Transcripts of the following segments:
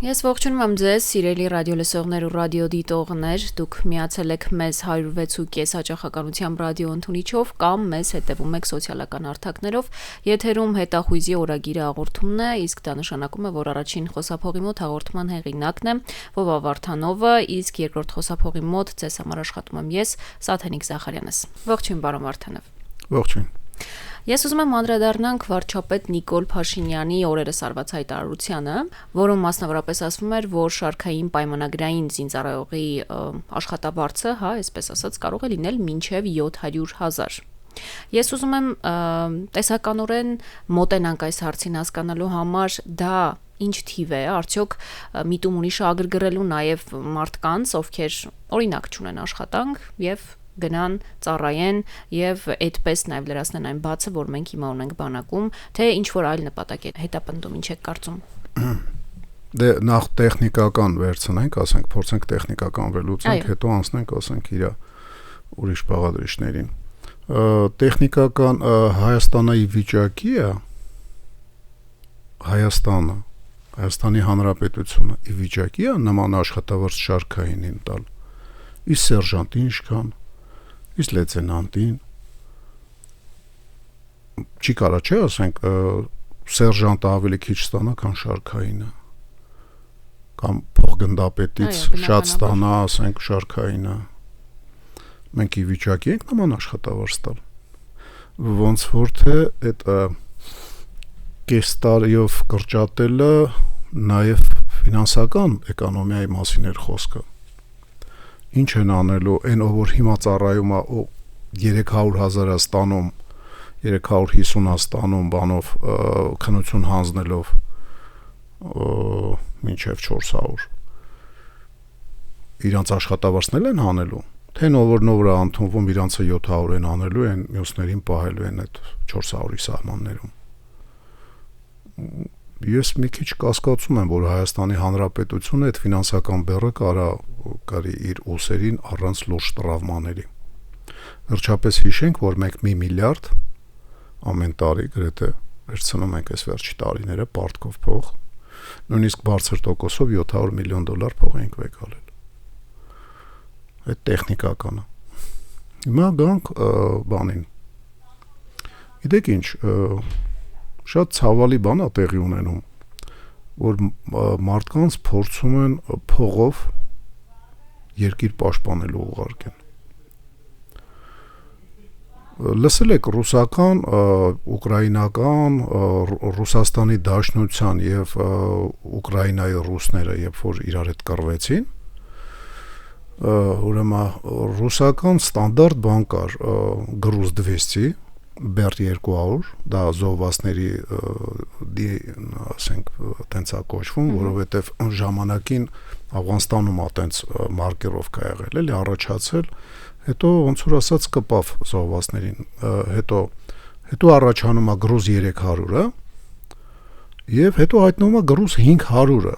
Ես ողջունում եմ ձեզ, սիրելի ռադիոլսողներ ու ռադիոդիտողներ, դուք միացել եք մեզ 106.5 հաճախականությամբ ռադիո ընդունիչով կամ մեզ հետևում եք սոցիալական հարթակներով, եթերում հետախույզի օրագիրը հաղորդումն է, իսկ դա նշանակում է, որ առաջին խոսափողի մոտ հաղորդման հեղինակն է Վովա Վարդանովը, իսկ երկրորդ խոսափողի մոտ ձեզ համար աշխատում եմ ես, Սաթենիկ Զախարյանս։ Ողջույն, պարոն Վարդանով։ Ողջույն։ Ես ուզում եմ անդրադառնանք վարչապետ Նիկոլ Փաշինյանի օրերս արված հայտարարությանը, որում մասնավորապես ասվում էր, որ շարքային պայմանագրային զինծառայողի աշխատավարձը, այսպես ասած, կարող է լինել մինչև 700,000։ Ես ուզում եմ տեսականորեն մոտենանք այս հարցին հասկանալու համար, դա ինչ թիվ է, արդյոք միտում ունի շահագրգռելու նաև մարդկանց, ովքեր օրինակ չունեն աշխատանք եւ գնան ծառայեն եւ այդպես նաև լրացնեն այն բացը, որ մենք հիմա ունենք բանակում, թե ինչ որ այլ նպատակ է հետապնդում, ինչ եք կարծում։ Դե նախ տեխնիկական վերցնենք, ասենք, փորձենք տեխնիկական վերլուծենք, հետո անցնենք, ասենք, իր ուրիշ բաղադրիչներին։ Տեխնիկական Հայաստանի վիճակի է Հայաստանի Հանրապետությունը ի վիճակի է նման աշխատավարձ շարքայինին տալ։ Իսկ սերժանտին ինչքան, իսկ լեյտենանտին չի կարա չէ, ասենք, սերժանտը ավելի քիչ ստանա, քան շարքայինը, կամ փոխգնդապետից շատ ստանա, ասենք, շարքայինը։ Մենք ի վիճակի ենք նման աշխատավարձ տալ։ Ոնց որ թե այդ կես տարիով կրճատելը նաև ֆինանսական էկոնոմիայի մասին էր խոսքը։ Ինչ են անելու այն ով որ հիմա ծառայում է 300,000 ստանում, 350 ստանում բանով քննություն հանձնելով մինչև 400 իրանց աշխատավարձն են հանելու, թե նոր ընդունվում իրանցը 700 են անելու, այն մյուսներին պահելու են այդ 400-ի սահմաններում։ Ես մի քիչ կասկածում եմ, որ Հայաստանի Հանրապետությունը այդ ֆինանսական բեռը կարի իր ուսերին առանց լուրջ տրավմաների։ Վերջապես հիշենք, որ մենք 1 միլիարդ ամեն տարի գրեթե վերցնում ենք այս վերջի տարիները պարտքով փող, նույնիսկ բարձր տոկոսով $700 միլիոն փող ենք վեկալել։ Այդ տեխնիկականը։ Հիմա գանք բանին։ Գիտեք ինչ, շատ ցավալի բան է տեղի ունենում, որ մարդկանց փորձում են փողով երկիր պաշտպանելու ուղարկեն։ Լսել եք ռուսական, ուկրաինական, Ռուսաստանի Դաշնության եւ Ուկրաինայի ռուսները, երբ որ իրար հետ կռվեցին, ուրեմն ռուսական ստանդարտ բան կար, Գրուզ 200, Բեր 200, դա զոհվածների ասենք տենց է կոչվում, որովհետև ժամանակին Աֆղանստանում տենց մարկերովկա եղել, էլի առաջացել, հետո ոնց որ ասած կպավ զոհվածներին, հետո առաջանում է Գրուզ 300-ը եւ հետո հայտնվում է Գրուզ 500-ը։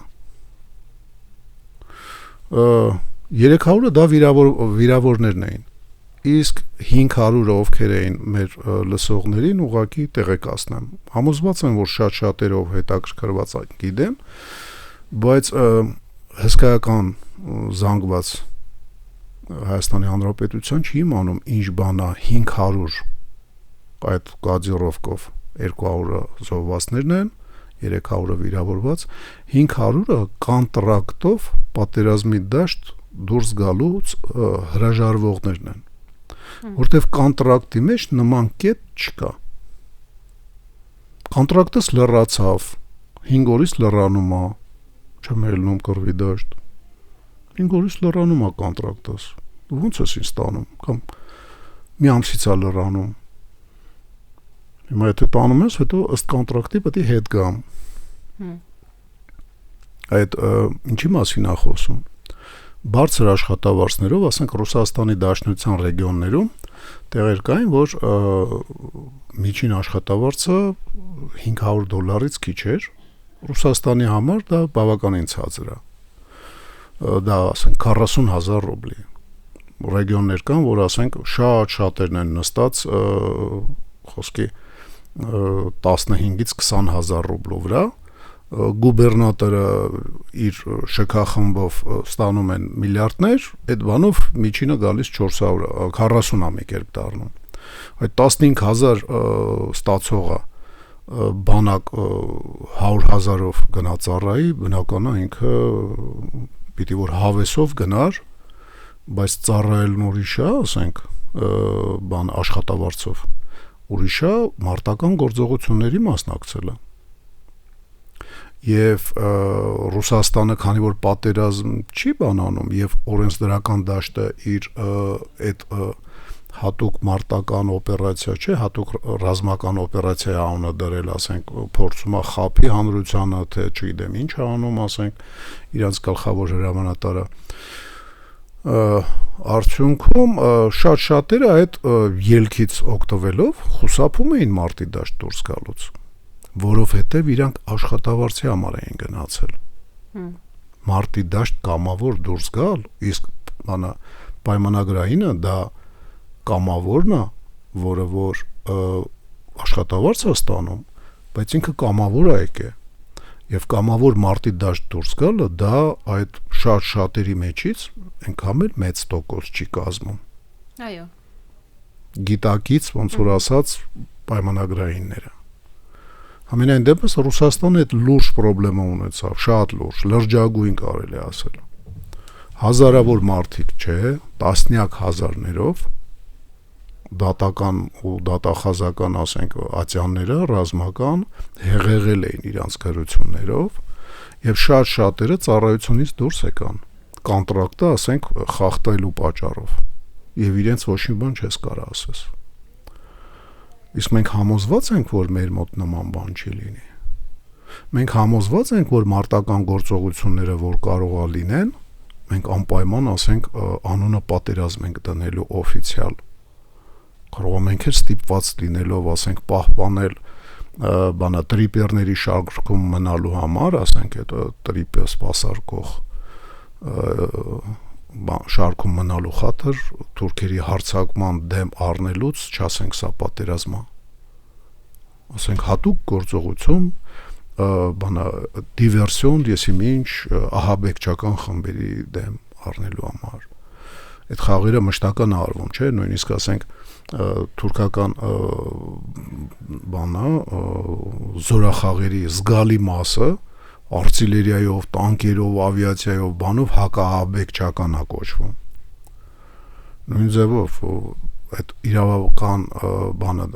300-ը դա վիրավորներն էին, իսկ 500-ը ովքեր էին մեր լսողներին ուղակի տեղեկացնեմ։ Համոզված եմ, որ շատ շատերով հետաքրքրված գիտեն, բայց հսկայական զանգված Հայաստանի Հանրապետության չի իմանում ինչ բան է 500 այդ կադիրովկով 200-ը զոհվածներն են, 300-ը վիրավորված, 500-ը կոնտրակտով պատերազմի դաշտ դուրս գալուց հրաժարվողներն են, որտեվ կոնտրակտի մեջ նման կետ չկա։ Կոնտրակտս լրացավ, 5 օրից լրանում է, չեմ ելնում կռվի դաշտ, 5 օրից լրանում է կոնտրակտս, ոնց ես ինձ ստանում, կամ մի ամսից է լրանում, հիմա եթե տանում ես, հետո ըստ կոնտրակտի պետք է հետ գամ։ Այդ ինչի մասին է խոսում։ Բարձր աշխատավարձներով, ասենք Ռուսաստանի Դաշնության ռեգիոններում տեղեր կային, որ միջին աշխատավարձը $500 քիչ էր, Ռուսաստանի համար դա բավականին ցածր է։ Դա ասենք 40,000 ռուբլի։ Ռեգիոններ կան, որ ասենք շատ-շատերն են նստած խոսքի 15-ից 20,000 ռուբլու վրա, գուբերնատորը իր շքախմբով ստանում են միլիարդներ, այդ բանով միջինը գալիս 440 ամի կերպ դառնում։ Այդ 15000 ստացողը բանակ 100,000-ով գնա ծառայի, բնական է ինքը պիտի որ հավեսով գնար, բայց ծառայելն ուրիշ է, ասենք, բան աշխատավարձով, ուրիշ է մարտական գործողությունների մասնակցելը։ Եվ Ռուսաստանը, քանի որ պատերազմ չի բանանում եւ օրենսդրական դաշտը իր այդ հատուկ մարտական օպերացիա չէ, հատուկ ռազմական օպերացիա անունը դրել, ասենք, փորձում է խափի հանրությանը, թե չգիտեմ ինչ անում, ասենք, իրանց գլխավոր հրամանատարը արդյունքում շատ շատերը այդ ելքից օգտվելով խուսափում էին մարտի դաշտ դուրս գալուց, որովհետև իրանք աշխատավարձի համար էին գնացել։ Մարտի դաշտ կամավոր դուրս գալ, իսկ բանը պայմանագրայինը դա կամավորն է, որը որ աշխատավարձ է ստանում, բայց ինքը կամավոր է եկե։ Եվ կամավոր մարտի դաշտ դուրս գալը դա այդ շատերի մեջից այնքան էլ մեծ տոկոս չի կազմում։ Այո։ Գիտակից ոնց որ ասած պայմանագրայինները։ Համենայն դեպս Ռուսաստանը այդ լուրջ խնդրեմ ունեցավ, շատ լուրջ, լրջագույն կարելի ասել։ Հազարավոր մարդիկ չէ, տասնյակ հազարներով դատական ու դատախազական, ասենք, ատյանները ռազմական հեղեղել էին իրանց գրություններով եւ շատ շատերը ծառայությունից դուրս եկան կոնտրակտը, ասենք, խախտելու պատճառով եւ իրենց ոչ մի բան չես կարող ասես։ Իսկ մենք համոզված ենք, որ մեր մոտ նման բան չի լինի։ Մենք համոզված ենք, որ մարտական գործողությունները, որ կարող է լինեն, մենք անպայման, ասենք, անունը պատերազմ ենք դնելու օֆիցիալ։ Կարող ենք էլ ստիպված լինելով, ասենք, պահպանել բանա տրիպերների շարքում մնալու համար, ասենք, այդ տրիպը սպասարկող շարքում մնալու խաթր թուրքերի հարձակման դեմ առնելուց, չասենք, սա պատերազմ է։ Ասենք, հատուկ գործողություն, բանա դիվերսիոն, եսիմինչ ահաբեկչական խմբերի դեմ առնելու համար։ Այդ խաղերը մշտական արվում, չէ, նույնիսկ ասենք թուրքական բանա զորախաղերի զգալի մասը արտիլերիայով, տանկերով, ավիացիայով, բանով հակահաբեկչական է կոչվում։ Նույն ձևով այդ իրավական բանը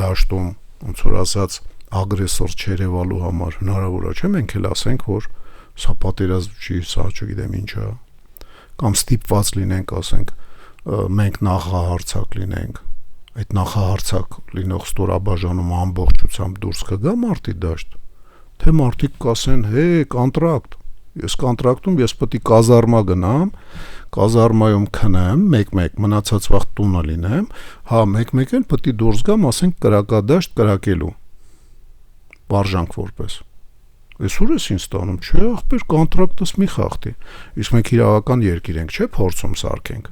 դաշտում, ոնց որ ասած, ագրեսոր չերևալու համար հնարավոր է, չէ՞, մենք էլ ասենք, որ սա պատերազմ չի, սա չգիտեմ ինչ է, կամ ստիպված լինենք, ասենք, մենք նախահարցակ լինենք, այդ նախահարցակ լինող ստորաբաժանում ամբողջությամբ դուրս կգա մարտի դաշտ, թե մարդիկ կասեն, հե, կոնտրակտ, ես կոնտրակտում ես պետք է կազարմա գնամ, կազարմայում քնեմ, մեկ-մեկ մնացած վաղ տունը լինեմ, հա, մեկ-մեկ էլ պետք է դուրս գամ, ասենք, կրակադաշտ կրակելու, վարժանք որպես։ Այսօր ես ինձ տանում, չէ, ախպեր, կոնտրակտս մի խախտի, իսկ մենք իրավական երկիր ենք, չէ, փորձում սարքենք։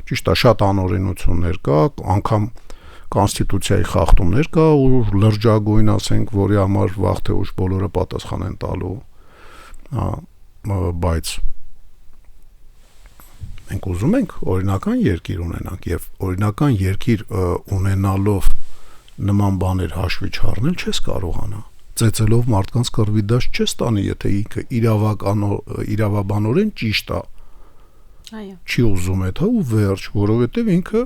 Ճիշտ է, շատ անօրենություններ կա, անգամ կոնստիտուցիայի խախտումներ կա ու լրջագույն, ասենք, որի համար վաղ թե ուշ բոլորը պատասխան են տալու, բայց մենք ուզում ենք օրինական երկիր ունենանք եւ օրինական երկիր ունենալով նման բաներ հաշվի չառնել չես կարողանա։ Ծեծելով մարդկանց կռվի դաշտ չես տանի, եթե ինքը իրավաբանորեն ճիշտ է։ Այո։ Չի ուզում է դա ու վերջ, որովհետեւ ինքը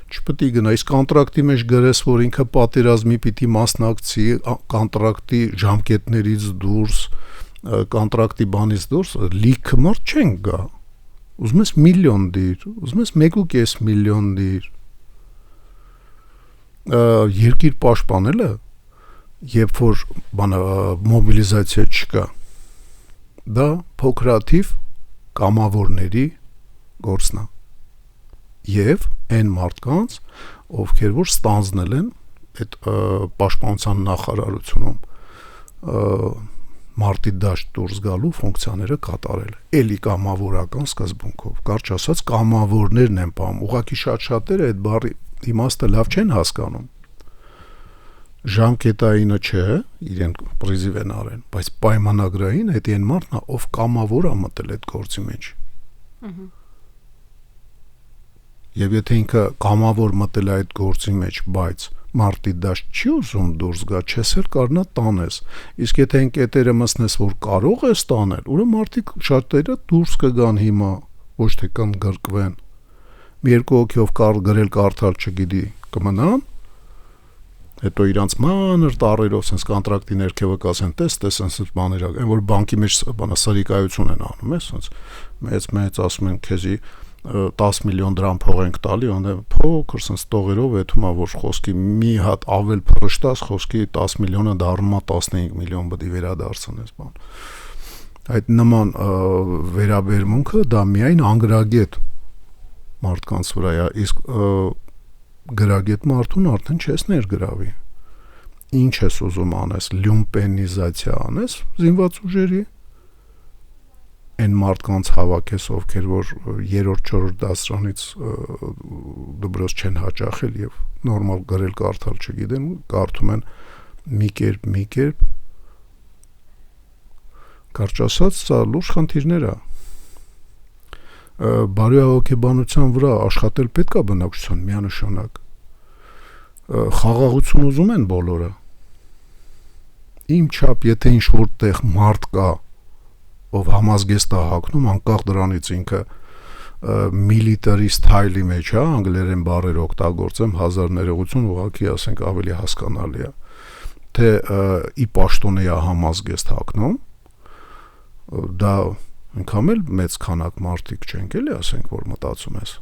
չպետք է գնա, իսկ կոնտրակտի մեջ գրես, որ ինքը պատերազմի պիտի մասնակցի, կոնտրակտի ժամկետներից դուրս, կոնտրակտի բանից դուրս, լիքը մարդ չեն գա։ Ուզում ես միլիոն դիր, ուզում ես 1.5 միլիոն դիր։ Երկիր պաշտպանելը, երբ որ բանը մոբիլիզացիա չկա, դա փոքրաթիվ կամավորների գործն է։ Եվ այն մարդկանց, ովքեր որ ստանձնել են այդ պաշտպանության նախարարությունում մարտի դաշտ դուրս գալու ֆունկցիաները կատարել։ Էլի կամավորական սկզբունքով, կարճ ասած, կամավորներն են բանում։ Ուղղակի շատ շատերը այդ բառի իմաստը լավ չեն հասկանում։ ժամկետայինը չէ, իրեն պրիզիվ են արեն, բայց պայմանագրային հետի այն մարդն է, ով կամավոր է մտել այդ գործի մեջ։ Եվ եթե ինքը կամավոր մտել է այդ գործի մեջ, բայց մարտի դաշտ չի ուզում դուրս գա, չես էլ կարնա տանես։ Իսկ եթե այն կետերը մտնես, որ կարող ես տանել, ուրեմն մարդիկ շատերը դուրս կգան հիմա, ոչ թե կընդգրկվեն։ Մի երկու հոգիով գրել կարդալ չգիտի, կմնան, հետո իրանց մանր տարերով sense կոնտրակտի ներքևը կասեն, տես sense բաներ, այն որ բանկի մեջ բանա սրիկայություն են անում, էս մեծ ասում են քեզի 10 միլիոն դրամ փող ենք տալի, ոնց փոքր sense տողերով էթում է որ խոսքի մի հատ ավել փրշտած խոսքի 10 միլիոնը դառնում է 15 միլիոն բդի վերադարձնես բան։ Այդ նման վերաբերմունքը դա միայն անգրագետ մարդկանց վրա է, իսկ գրագետ մարդուն արդեն չես ներգրավի։ Ինչ ես ուզում անես, լյումպենիզացիա անես զինված ուժերի, այն մարդկանց հավաքես, ովքեր որ 3-4 դասրանից դպրոց չեն հաճախել եւ նորմալ գրել կարդալ չգիտեն, կարդում են մի կերպ, կարճ ասած, սա լուրջ խնդիրներ է։ Բարոյահոգեբանության վրա աշխատել պետք է բնակչության միանշանակ։ Խաղաղություն ուզում են բոլորը։ Իմ չափ, եթե ինչ որտեղ մարդ կա, ով համազգեստ է հագնում, անկախ դրանից ինքը military style-ի մեջ է, անգլերեն բառեր օգտագործեմ, հազար ներողություն, ուղղակի ասենք ավելի հասկանալի է, թե ի պաշտոնե է համազգեստ հագնում, դա ինքան էլ մեծ քանակ մարդիկ չենք էլի ասենք, որ մտածում ես։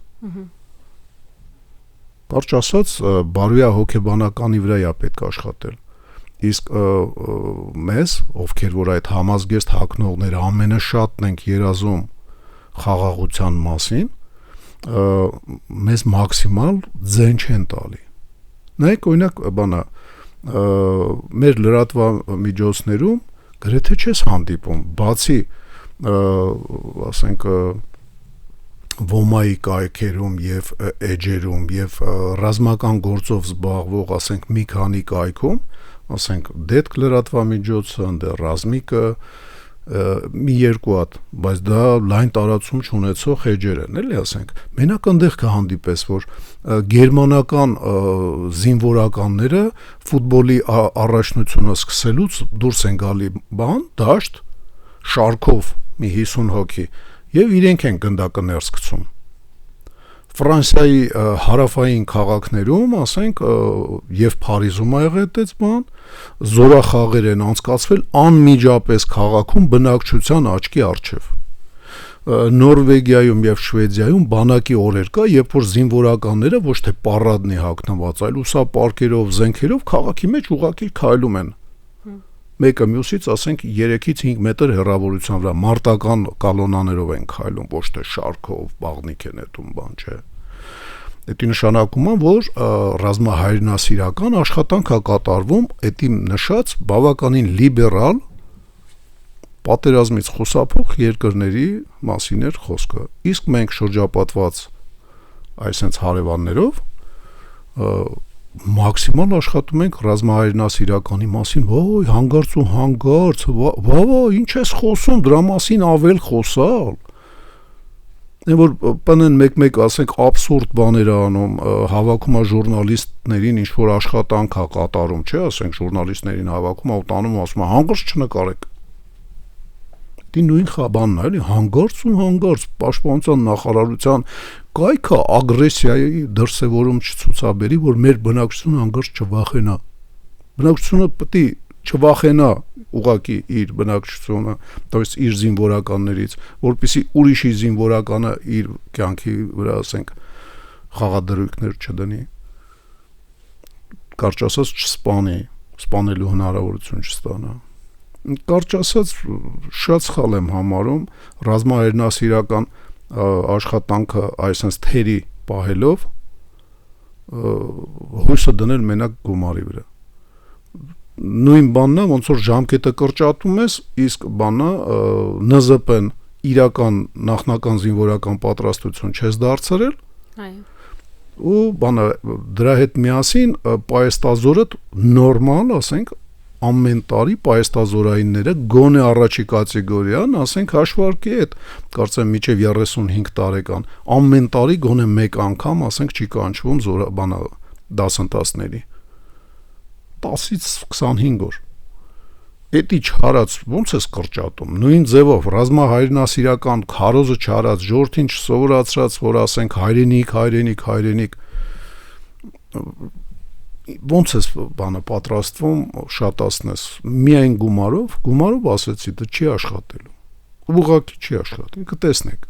Կարճ ասած, բարոյահոգեբանականի վրա է պետք աշխատել։ Իսկ մեզ, ովքեր որ այդ համազգեստ հագնողները ամենաշատն ենք երազում խաղաղության մասին, մեզ մաքսիմալ ձեն չեն տալի։ Նայեք, օրինակ, բանա, մեր լրատվամիջոցներում գրեթե չես հանդիպում, բացի ասենք ոմայի կայքերում եւ էջերում եւ ռազմական գործով զբաղվող ասենք մի քանի կայքում, ասենք դետք լրատվամիջոցը, ընդ ռազմիկը մի երկու հատ, բայց դա լայն տարածում չունեցող էջեր են, էլի ասենք։ Մենակ այնտեղ կհանդիպես, որ գերմանական զինվորականները ֆուտբոլի առաջնությունը սկսելուց դուրս են գալի դաշտ շարքով մի 50 հոգի եւ իրենք են գնդակը ներս գցում։ Ֆրանսիայի հարավային քաղաքներում, ասենք, եւ Փարիզում ա եղել այդպես բան, զորախաղեր են անցկացվել անմիջապես քաղաքում բնակչության աչքի առջև։ Նորվեգիայում եւ Շվեդիայում բանակի օրեր կա, երբ որ զինվորականները ոչ թե պարադնի հագնված, այլ ուսապարկերով, զենքերով քաղաքի մեջ ուղղակի քայլում են։ Մեկը մյուսից ասենք 3-ից 5 մետր հեռավորության վրա մարտական կալոնաներով են քայլում, ոչ թե շարքով, բաղնիկ են էտում, բան չէ։ Դա նշանակում է, որ ռազմահայրենասիրական աշխատանք է կատարվում, դա նշած բավականին լիբերալ պատերազմից խուսափող երկրների մասին էր խոսքը։ Իսկ մենք շրջապատված այսպես հարևաններով մաքսիմալ աշխատում ենք ռազմահայրենասիրականի մասին, ոյ, հանգարց ու հանգարց, վավա, ինչ ես խոսում, դրա մասին ավել խոսալ։ Այն որ պնեն մեկ-մեկ ասենք абսուրդ բաներ անում, հավաքում է ժուրնալիստներին ինչ որ աշխատանք է կատարում, չէ, ասենք ժուրնալիստներին հավաքում է ու տանում ասում է հանգարց չնկարեք։ Դի նույն խաբանն է, էլի, հանգարց ու հանգարց պաշտպանության նախարարության կայքը ագրեսիայի դրսևորում չցուցաբերի, որ մեր բնակչությունը հանգարց չվախենա։ Բնակչությունը պետք է չվախենա ուղակի իր բնակչությունը, տոյս իր զինվորականներից, որպեսզի ուրիշի զինվորականը իր կյանքի վրա ասենք խաղադրույքներ չդնի։ Կարճ ասած չսպանի, սպանելու հնարավորություն չստանա։ Կարճ ասած շատ սխալ եմ համարում ռազմահայրենասիրական աշխատանքը այսպես թերի պահելով հույսը դնել մենակ գումարի վրա։ Նույն բանն է, ոնց որ ժամկետը կրճատում ես, իսկ բանը ՆԶՊ-ն իրական նախնական զինվորական պատրաստություն չես դարձրել։ Այո։ ու բանը դրա հետ միասին պայեստազորը նորմալ, ասենք, ամեն տարի պայեստազորայինները գոնե առաջի կատեգորիան, ասենք հաշվարկի հետ, կարծեմ միջև 35 տարեկան, ամեն տարի գոնե մեկ անգամ, ասենք, չի կանչվում բանը դասընթացների 10-ից 25 օր։ Էդի չարած ոնց ես կրճատում։ Նույն ձևով ռազմահայրենասիրական քարոզը չարած, ժողովրդին չսովորացրած, որ ասենք հայրենիք ոնց ես բանը պատրաստվում շատացնես միայն գումարով ասեցի դա չի աշխատելու, ուղղակի չի աշխատի, կտեսնեք։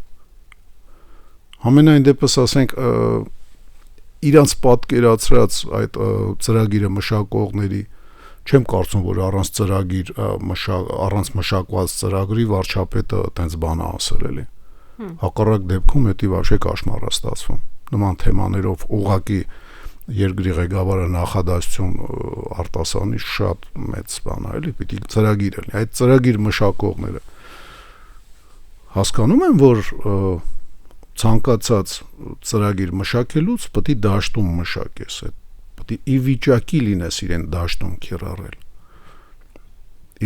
Համենայն դեպս ասենք իրանց պատկերացրած այդ ծրագիրը մշակողների չեմ կարծում, որ առանց ծրագիր առանց մշակված ծրագրի վարչապետը այտենց բան ասել էլի։ Հակառակ դեպքում դա вообще կաշմար է ստացվում։ Նման թեմաներով ուղղակի երկրի ղեկավարը նախադասություն արտասանի շատ մեծ բան է, էլի, պիտի ծրագիր լինի։ Այդ ծրագիր մշակողները հասկանում են, որ ցանկացած ծրագիր մշակելուց պետք է դաշտում մշակես, պետք է ի վիճակի լինես իրեն դաշտում կիրառել։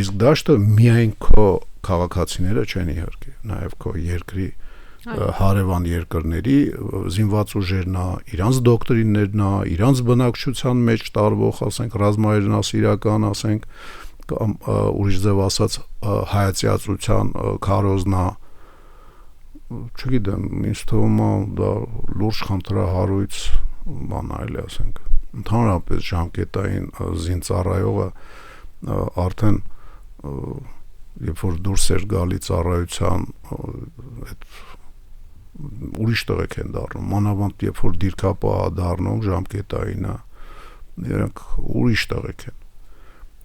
Իսկ դաշտը միայն քո քաղաքացիները չեն իհարկե, նաև քո երկրի հարևան երկրների զինված ուժերն է, իրանց դոկտրիններն է, իրանց բնակչության մեջ տարվող, ասենք, ռազմահայրենասիրական, ասենք, կամ ուրիշ ձև ասած հայացիացության քարոզն է, չգիտեմ, ինձ թվում է դա լուրջ խնդրահարույց բան է, էլի, ասենք, ընդհանրապես ժամկետային զինծառայողը արդեն երբ որ դուրս էր գալի ծառայության այդ ուրիշ տղեկ են դառնում, մանավանդ երբ որ դիրքապահ է դառնում ժամկետայինը, նրանք ուրիշ տղեկ են։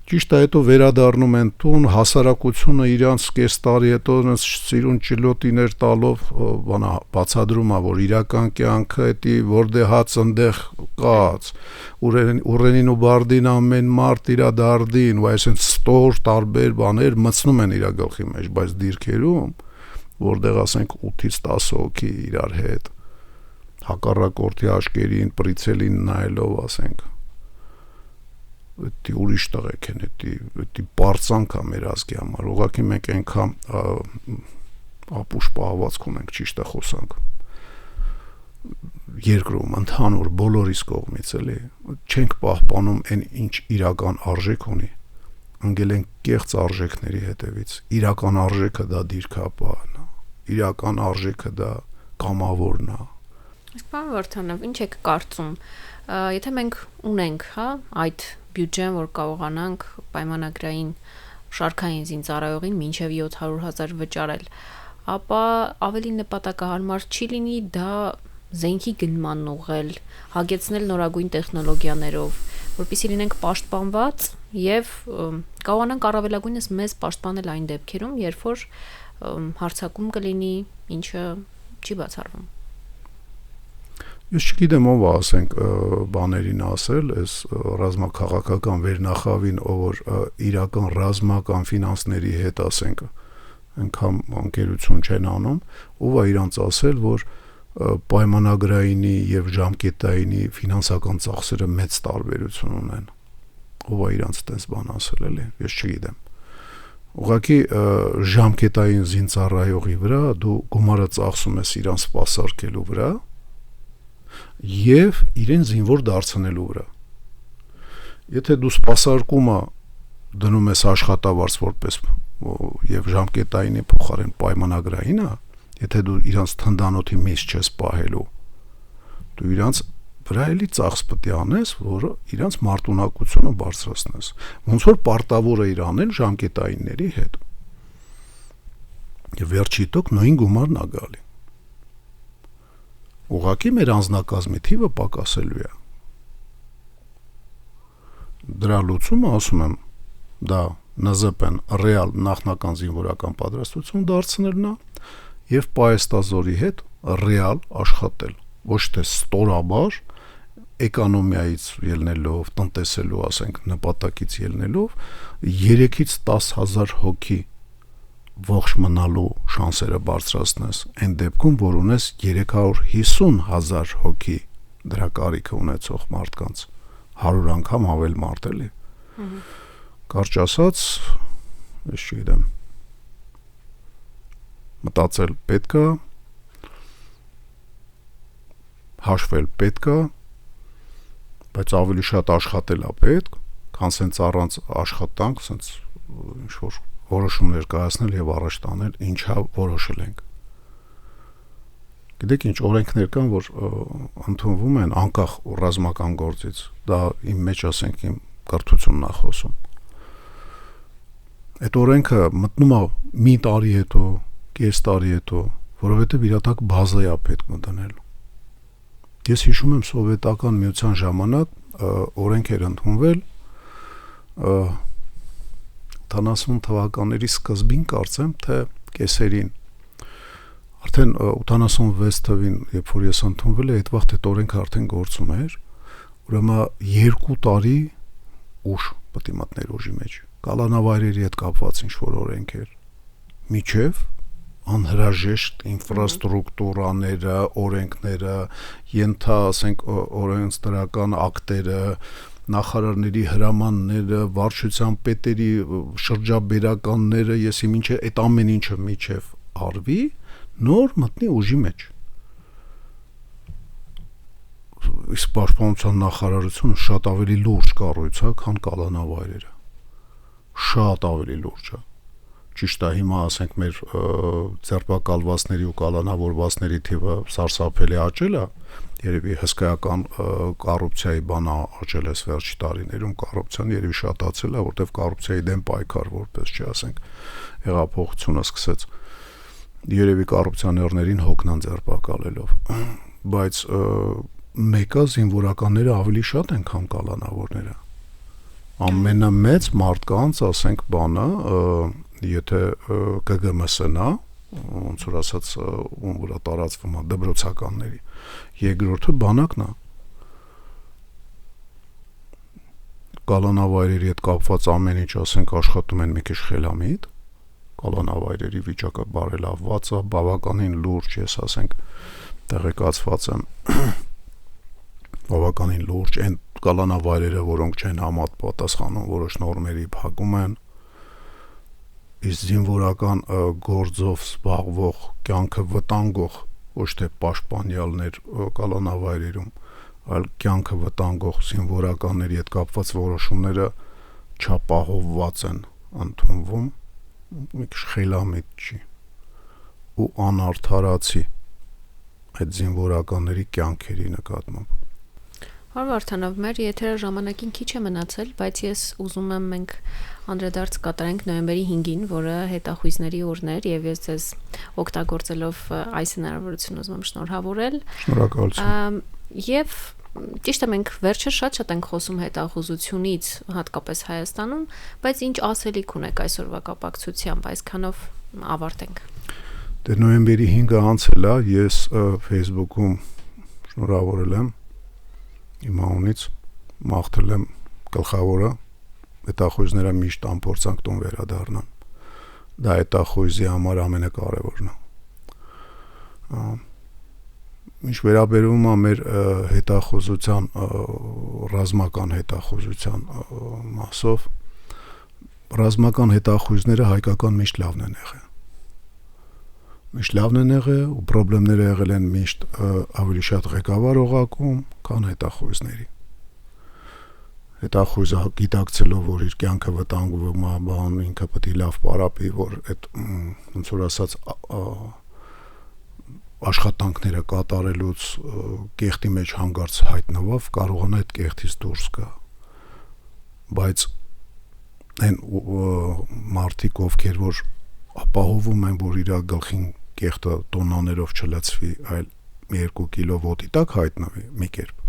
Ճիշտ է, հետո վերադառնում են տուն, հասարակությունը իրանց կես տարի հետո սիրուն ճիլոտիներ տալով բացադրում է, որ իրական կյանքը էդի որտեղ հաց ընդեղ կաց, ուրենին ու բարդին ամեն մարդ իրա դարդին, ու այսինքն ստոր տարբեր բաներ մտցնում են իր գլխի մեջ, բայց դիրքերում որտեղ ասենք 8-ից 10 հոգի իրար հետ հակառակորդի աչքերին, պրիցելին նայելով, ասենք, դա ուրիշ տղեկ են, դա բարձանք է մեր ազգի համար, ուղղակի մենք այնքան ապուշ պահվածք ունենք, ճիշտ է խոսանք, երկրում ընդհանուր բոլորիս կողմից էլի, չենք պահպանում այն ինչ իրական արժեք ունի, ընկել ենք կեղծ արժեքների հետևից, իրական արժեքը դա դիրքապահն է, իրական արժեքը դա կամավորն է։ Իսկ պարոն Վարդանով, ինչ եք կարծում, եթե մենք ունենք, հա, այդ բյուջեն, որ կարողանանք պայմանագրային շարքային զինծառայողին մինչև 700,000 վճարել, ապա ավելի նպատակահարմար չի լինի դա զենքի գնման ուղղել, հագեցնել նորագույն տեխնոլոգիաներով, որպեսզի լինենք պաշտպանված եւ կարողանանք առավելագույնս մեզ պաշտպանել այն դեպքերում, երբ որ հարձակում կլինի, ինչը չի բացառվում։ Ես չգիտեմ ով ասենք բաներին ասել, այս ռազմաքաղաքական վերնախավին, ով որ իրական ռազմական ֆինանսների հետ ասենք անգամ անկերություն չեն անում, ով է իրանց ասել, որ պայմանագրայինի եւ ժամկետայինի ֆինանսական ծախսերը մեծ տարբերություն ունեն։ Ով է իրանց այդպես բան ասել, էլի, ես չգիտեմ։ Ուղղակի ժամկետային զինծառայողի վրա դու գումարը ծախսում ես իրան սպասարկելու վրա եւ իրեն զինվոր դարձնելու վրա։ Եթե դու սպասարկումը դնում ես աշխատավարձ որպես եւ ժամկետայինի փոխարեն պայմանագրային է, եթե դու իրանց թնդանոթի մեջ չես պահելու, դու իրանց վրա էլի ծախս պետք է անես, որը իրանց մարտունակությունը բարձրացնես։ Ոնց որ պարտավոր է իր անել ժամկետայինների հետ։ Եվ վերջի տոք նույն գումարն է գալի։ Ուղղակի մեր անձնակազմի թիվը պակասելու է։ Դրա լուծումը, ասում եմ, դա ՆԶՊ-ն ռեալ նախնական զինվորական պատրաստություն դարձնելն է եւ պայեստազորի հետ ռեալ աշխատել, ոչ թե ստորաբար էկոնոմիայից ելնելով, տնտեսելու, ասենք, նպատակից ելնելով 3-ից 10,000 հոգի ողջ մնալու շանսերը բարձրացնես, այն դեպքում, որ ունես 350,000 հոգի դրա կարիքը ունեցող մարդկանց 100 անգամ ավել մարդ էլի։ Կարճ ասած, ես չգիտեմ, մտածել պետք է, հաշվել պետք է, բայց ավելի շատ աշխատել է պետք, քան սենց առանց աշխատանք, սենց ինչ-որ որոշումներ կայացնել և առաջ տանել, ինչա որոշել ենք։ Գիտեք ինչ, օրենքներ կան, որ ընդունվում են անկախ ռազմական գործից, դա իմ մեջ ասենք իմ կրթությունն է խոսում։ Այդ օրենքը մտնում է մի տարի հետո, կես տարի հետո, որովհետև իր տակ բազա է պետք մտնել։ Ես հիշում եմ սովետական միության ժամանակ օրենք էր ընդունվել 80 թվականների սկզբին կարծեմ, թե կեսերին, արդեն 86 թվին, երբ որ ես ընդունվել է, այդ վաղտ այդ օրենքը արդեն գործում էր, ուրեմն 2 տարի ուշ պետք է մտներ ուժի մեջ, կալանավայրերի հետ կապված ինչ-որ օրենք էր, միջև անհրաժեշտ ինֆրաստրուկտուրաները, օրենքները, ասենք օրենսդրական ակտերը, նախարարների հրամանները, վարչության պետերի շրջաբերականները, եսի մինչև այդ ամեն ինչը միջև արվի, նոր մտնի ուժի մեջ։ Իսկ պաշտպանության նախարարությունը շատ ավելի լուրջ կառույց է, քան կալանավայրերը։ Շատ ավելի լուրջ է։ Ճիշտ է, հիմա ասենք մեր ձերբակալվածների ու կալանավորվածների թիվը սարսափելի աճել է, երևի հսկայական կոռուպցիայի բանը աճել է վերջի տարիներում, կոռուպցիան երևի շատացել է, որտեղ կոռուպցիայի դեմ պայքար որպես չի, ասենք, հեղափոխությունը սկսեց երևի կոռուպցիաներներին հոգնան ձերբակալելով, բայց մեկը զինվորականները ավելի շատ են, քան կալանավորները։ Ամենամեծ մարդկանց, ասենք, բանը, եթե ԿԳՄՍ-ն է, ոնց որ ասած, ում վրա տարածվում է դպրոցականների, երկրորդը բանակն է։ Կալանավայրերի հետ կապված ամեն ինչ, ասենք, աշխատում են մի քիչ խելամիտ, կալանավայրերի վիճակը բարելավված է, բավականին լուրջ, ես ասենք, տեղեկացված եմ, բավականին լուրջ, այն կալանավայրերը, որոնք չեն համապատասխանում որոշ նորմերի փակում են, իսկ զինվորական գործով զբաղվող, կյանքը վտանգող, ոչ թե պաշտպանյալներ կալանավայրերում, այլ կյանքը վտանգող զինվորականների հետ կապված որոշումները չապահովված են ընդունվում, մի քիչ խելամիտ չի ու անարդարացի այդ զինվորականների կյանքերի նկատմամբ։ Պարոն Վարդանով, մեր եթերը ժամանակին քիչ է մնացել, բայց ես ուզում եմ մենք անդրադարձ կատարենք նոյեմբերի 5-ին, որը հետախույզների օրն էր, եւ ես ձեզ օգտագործելով այս հնարավորությունը ուզում եմ շնորհավորել։ Շնորհակալություն։ Եվ ճիշտ է, մենք վերջը շատ ենք խոսում հետախուզությունից, հատկապես Հայաստանում, բայց ինչ ասելիք ունեք այսօրվա կապակցությամբ, այսքանով ավարտենք։ Դե նոյեմբերի 5-ը անցել է, ես Facebook-ում շնորհավորել եմ իմ անունից, մաղթել եմ գլխավորը, հետախույզները միշտ ամփորձանք տուն վերադառնան։ Դա հետախույզի համար ամենակարևորն է։ Ինչ վերաբերում է մեր հետախուզության, ռազմական հետախուզության մասով, ռազմական հետախույզները հայկական միշտ լավն են եղել։ Միշտ լավն են եղել ու պրոբլեմները եղել են միշտ ավելի շատ ղեկավար օղակում, քան հետախույզների։ Հետախույզը գիտակցելով, որ իր կյանքը վտանգվում է, բան ինքը պետք է լավ պարապի, որ այդ ոնց որ ասած աշխատանքները կատարելուց կեղտի մեջ հանգարց հայտնվավ, կարողանա այդ կեղտից դուրս գա։ Բայց այն մարդիկ, ովքեր որ ապահովում են, որ իր գլխին կեղտը տոնաներով չլցվի, այլ 2 կիլո ոտի տակ հայտնվի մի կերպ։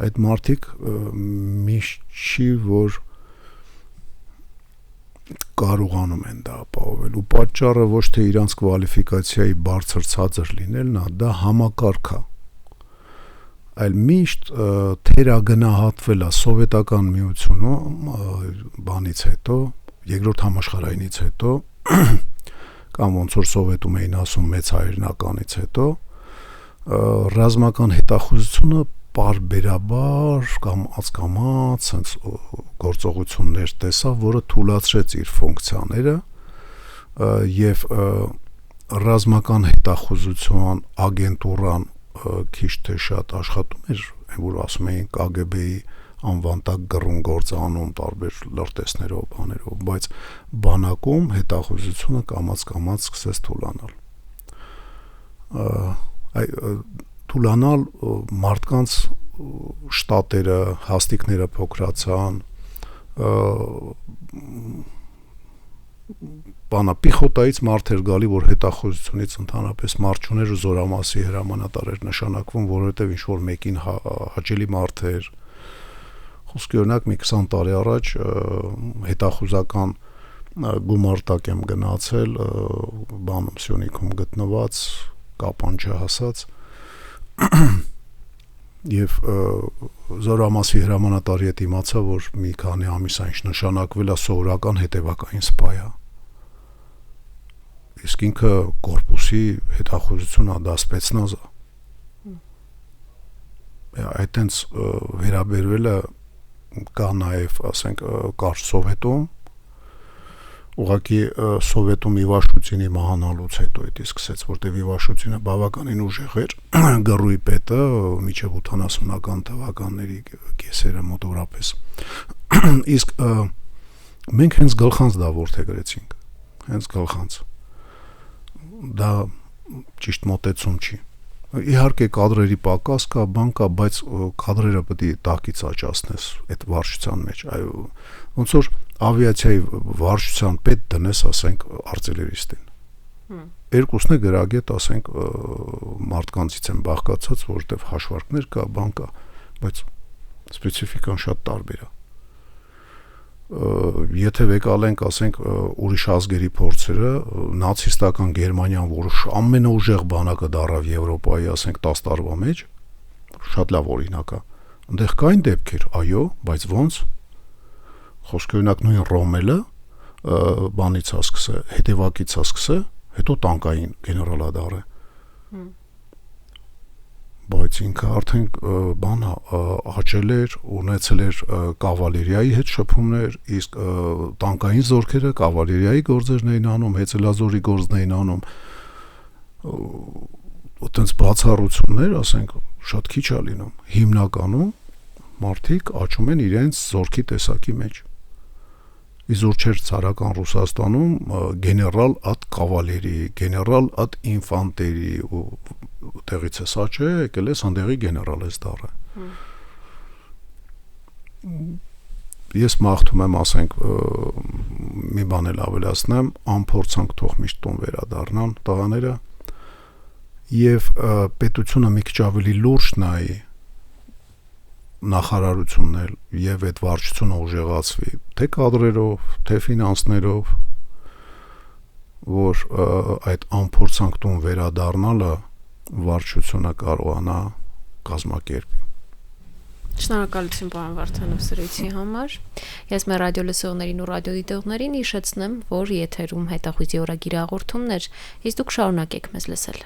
Այդ մարդիկ միշտ չի, որ կարողանում են դա ապահովել ու պատճառը ոչ թե իրանց կվալիֆիկացիայի բարձր ցածր լինելն է, դա համակարգ է։ Այլ միշտ թերագնահատվել է սովետական միությունում բանից հետո, երկրորդ համաշխարհայինից հետո, կամ ոնց որ սովետում էին ասում մեծ հայրենականից հետո, ռազմական հետախուզությունը պարբերաբար կամ ածկամած sense գործողություններ տեսավ, որը թույլատրեց իր ֆունկցիաները եւ ռազմական հետախուզության ագենտուրան քիչ թե շատ աշխատում էր, որ ասում էին KGB-ի անվան տակ գրուն գործ անում տարբեր լրտեսներով, բաներով, բայց բանակում հետախուզությունը կամաց-կամաց սկսեց թուլանալ։ Թուլանալ մարդկանց շտատերը, հաստիկները փոքրացան, պիխոտայից մարդ էր գալի, որ հետախուզությունից ընդհանրապես մարդ չուներ ու զորամասի հրամանատար էր նշանակվում, որովհետև ինչ-որ մեկին հաճելի մարդ էր։ Խոսքի օրինակ մի 20 տարի առաջ հետախուզական գումարտակ եմ գնացել բանում Սյունիքում գտնված կապանջը հասած եւ զորամասի հրամանատարի հետ իմացա, որ մի քանի ամիս այնչ նշանակվել է սովորական հետևակային սպայա։ Իսկ ինքը կորպուսի հետախուզությունը դա սպեցնազ է։ Այդտենց վերաբերվելը կա նաև, ասենք, կար Սովետում, ուղղակի Սովետում Իվաշուտինի մահանալուց հետո դա սկսեց, որտեղ Իվաշուտինը բավականին ուժեղ էր, գռուի պետը մինչև 80-ական թվականների կեսերը մոտավորապես։ Իսկ մենք հենց գլխանց դա ворթեգրեցինք, հենց գլխանց։ Դա ճիշտ մոտեցում չի։ Իհարկե կադրերի պակաս կա, բան կա, բայց կադրերը պետք է տակից աճացնես այդ վարչության մեջ։ Այո, ոնց որ ավիացիայի վարչության պետ դնես, ասենք, արտիլերիստին։ Երկուսն է գրագետ, ասենք, մարդկանցից են բաղկացած, որովհետև հաշվարկներ կա, բան կա, բայց սպეციფიკան շատ տարբեր է։ Եթե վեկալենք, ասենք, ուրիշ ազգերի փորձերը, նացիստական Գերմանիան, որը ամենաուժեղ բանակը դարավ Եվրոպայի, ասենք, 10 տարվա մեջ, շատ լավ օրինակ է։ Այնտեղ կային դեպքեր, այո, բայց ոնց։ Խոսքը օրինակ նույն Ռոմելը բանից է սկսե, հետևակից է սկսե, հետո տանկային գեներալադար է։ Բայց ինքը արդեն բան աճել էր, ունեցել էր կավալերիայի հետ շփումներ, իսկ տանկային զորքերը կավալերիայի գործերն էին անում, հեծելազորի գործն էին անում։ Այդտենց բացառություններ, ասենք, շատ քիչ է լինում։ Հիմնականում մարդիկ աճում են իրենց զորքի տեսակի մեջ։ Իզուր չէր ցարական Ռուսաստանում գեներալ ատ կավալերի, գեներալ ատ ինֆանտերի ու տեղից է սա չէ, եկել ես հանդեղի գեներալ ես դառը։ Ես մաղթում եմ, ասենք, մի բան էլ ավելացնեմ, անփորձանք թող միշտ տուն վերադառնան տղաները եւ պետությունը մի քիչ ավելի լուրջ նայի նախարարություններ եւ այդ վարչությունը ուժեղացվի, թե կադրերով, թե ֆինանսներով, որ այդ անփորձանք տուն վերադառնալը վարչությունը կարողանա կազմակերպի։ Շնորհակալություն պարոն Վարդանով սրույցի համար։ Ես մեր ռադիո լսողներին ու ռադիոդիտողներին հիշեցնեմ, որ եթերում հետախույզի օրագիրը հաղորդումներ, իսկ դուք շարունակեք մեզ լսել։